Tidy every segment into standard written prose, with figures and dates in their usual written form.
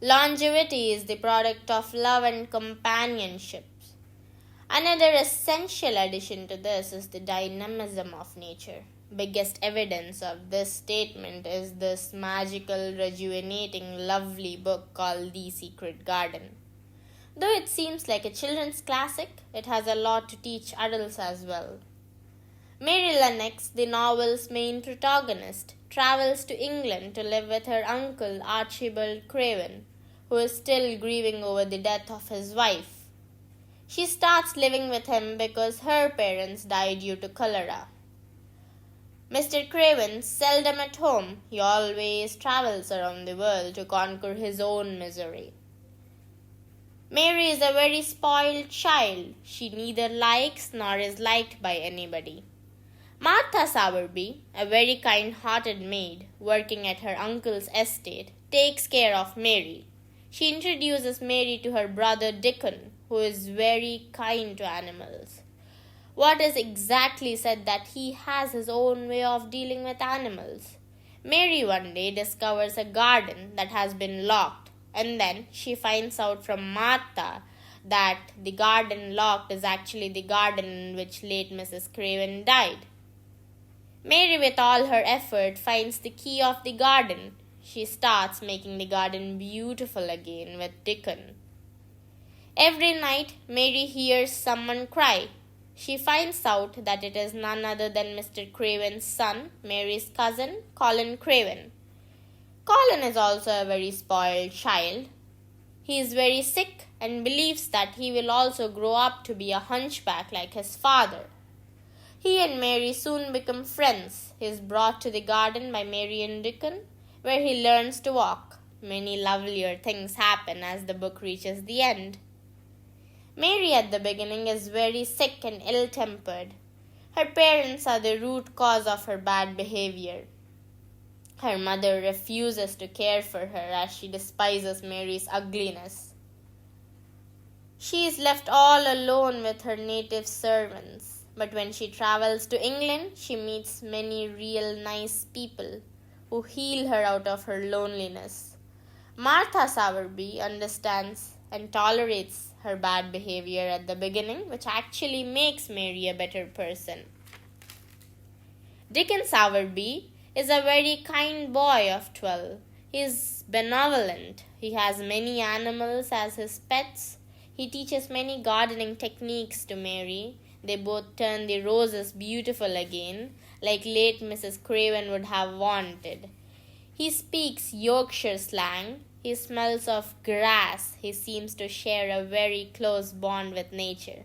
Longevity is the product of love and companionship. Another essential addition to this is the dynamism of nature. Biggest evidence of this statement is this magical, rejuvenating, lovely book called The Secret Garden. Though it seems like a children's classic, it has a lot to teach adults as well. Mary Lennox, the novel's main protagonist, travels to England to live with her uncle Archibald Craven, who is still grieving over the death of his wife. She starts living with him because her parents died due to cholera. Mr. Craven, seldom at home, he always travels around the world to conquer his own misery. Mary is a very spoiled child. She neither likes nor is liked by anybody. Martha Sowerby, a very kind-hearted maid working at her uncle's estate, takes care of Mary. She introduces Mary to her brother Dickon, who is very kind to animals. What is exactly said that he has his own way of dealing with animals. Mary one day discovers a garden that has been locked, and then she finds out from Martha that the garden locked is actually the garden in which late Mrs. Craven died. Mary, with all her effort, finds the key of the garden. She starts making the garden beautiful again with Dickon. Every night, Mary hears someone cry. She finds out that it is none other than Mr. Craven's son, Mary's cousin, Colin Craven. Colin is also a very spoiled child. He is very sick and believes that he will also grow up to be a hunchback like his father. He and Mary soon become friends. He is brought to the garden by Mary and Dickon, where he learns to walk. Many lovelier things happen as the book reaches the end. Mary at the beginning is very sick and ill-tempered. Her parents are the root cause of her bad behavior. Her mother refuses to care for her as she despises Mary's ugliness. She is left all alone with her native servants. But when she travels to England, she meets many real nice people who heal her out of her loneliness. Martha Sowerby understands and tolerates her bad behavior at the beginning, which actually makes Mary a better person. Dickon Sowerby is a very kind boy of 12. He is benevolent. He has many animals as his pets. He teaches many gardening techniques to Mary. They both turn the roses beautiful again, like late Mrs. Craven would have wanted. He speaks Yorkshire slang. He smells of grass. He seems to share a very close bond with nature.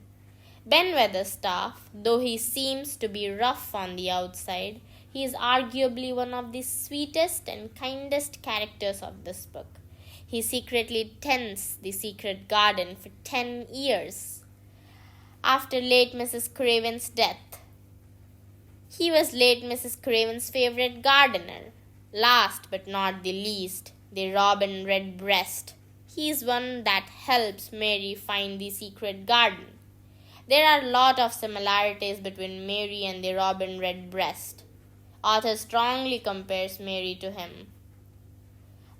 Ben Weatherstaff, though he seems to be rough on the outside, he is arguably one of the sweetest and kindest characters of this book. He secretly tends the secret garden for 10 years. After late Mrs. Craven's death. He was late Mrs. Craven's favorite gardener. Last but not the least, the robin redbreast. He is one that helps Mary find the secret garden. There are a lot of similarities between Mary and the robin redbreast. Author strongly compares Mary to him.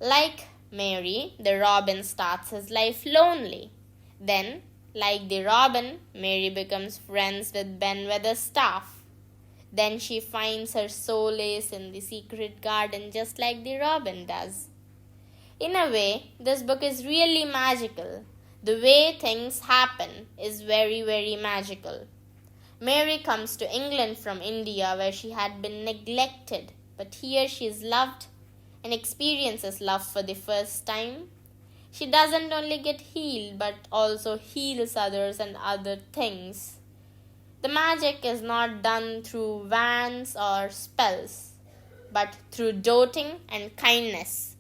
Like Mary, the robin starts his life lonely. Then, like the robin, Mary becomes friends with Ben Weatherstaff. Then she finds her solace in the secret garden just like the robin does. In a way, this book is really magical. The way things happen is very, very magical. Mary comes to England from India where she had been neglected, but here she is loved and experiences love for the first time. She doesn't only get healed but also heals others and other things. The magic is not done through wands or spells, but through doting and kindness.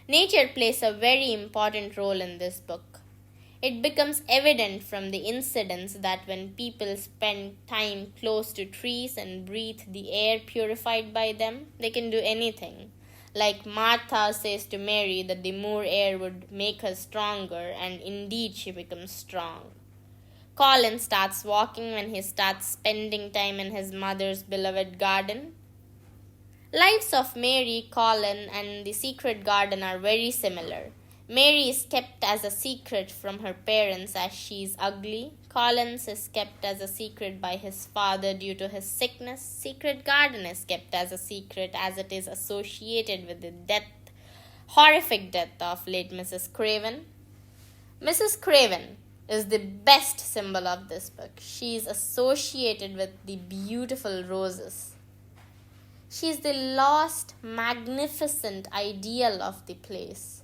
Nature plays a very important role in this book. It becomes evident from the incidents that when people spend time close to trees and breathe the air purified by them, they can do anything. Like Martha says to Mary that the moor air would make her stronger, and indeed she becomes strong. Colin starts walking when he starts spending time in his mother's beloved garden. Lives of Mary, Colin, and the secret garden are very similar. Mary is kept as a secret from her parents as she is ugly. Collins is kept as a secret by his father due to his sickness. Secret garden is kept as a secret as it is associated with the horrific death of late Mrs. Craven. Mrs. Craven is the best symbol of this book. She is associated with the beautiful roses. She is the lost, magnificent ideal of the place.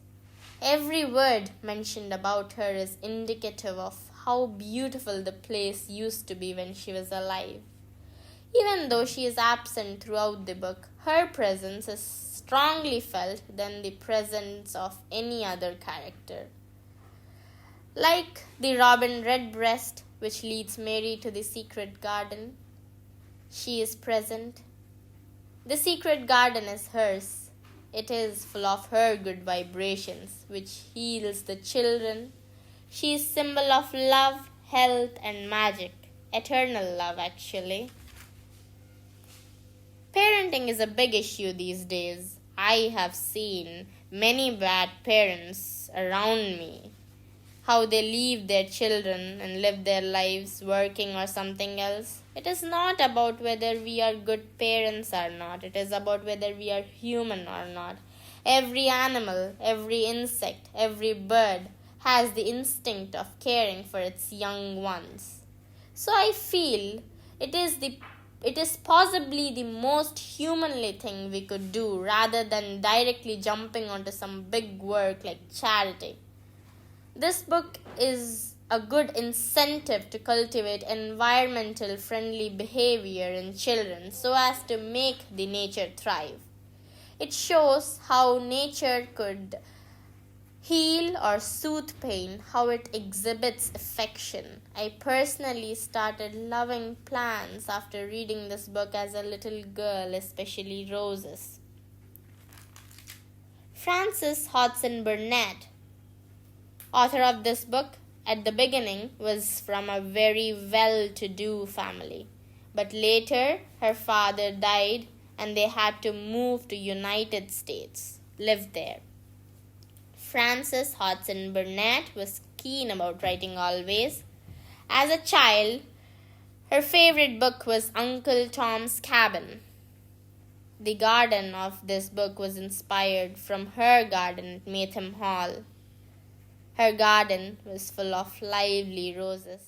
Every word mentioned about her is indicative of how beautiful the place used to be when she was alive. Even though she is absent throughout the book, her presence is strongly felt than the presence of any other character. Like the robin redbreast, which leads Mary to the secret garden, she is present. The secret garden is hers. It is full of her good vibrations, which heals the children. She is symbol of love, health, and magic. Eternal love, actually. Parenting is a big issue these days. I have seen many bad parents around me. How they leave their children and live their lives working or something else. It is not about whether we are good parents or not. It is about whether we are human or not. Every animal, every insect, every bird has the instinct of caring for its young ones. So I feel it is possibly the most humanly thing we could do rather than directly jumping onto some big work like charity. This book is a good incentive to cultivate environmental friendly behavior in children so as to make the nature thrive. It shows how nature could heal or soothe pain, how it exhibits affection. I personally started loving plants after reading this book as a little girl, especially roses. Frances Hodgson Burnett, author of this book, at the beginning was from a very well-to-do family. But later, her father died and they had to move to United States, live there. Frances Hodgson Burnett was keen about writing always. As a child, her favorite book was Uncle Tom's Cabin. The garden of this book was inspired from her garden at Maytham Hall. Her garden was full of lively roses.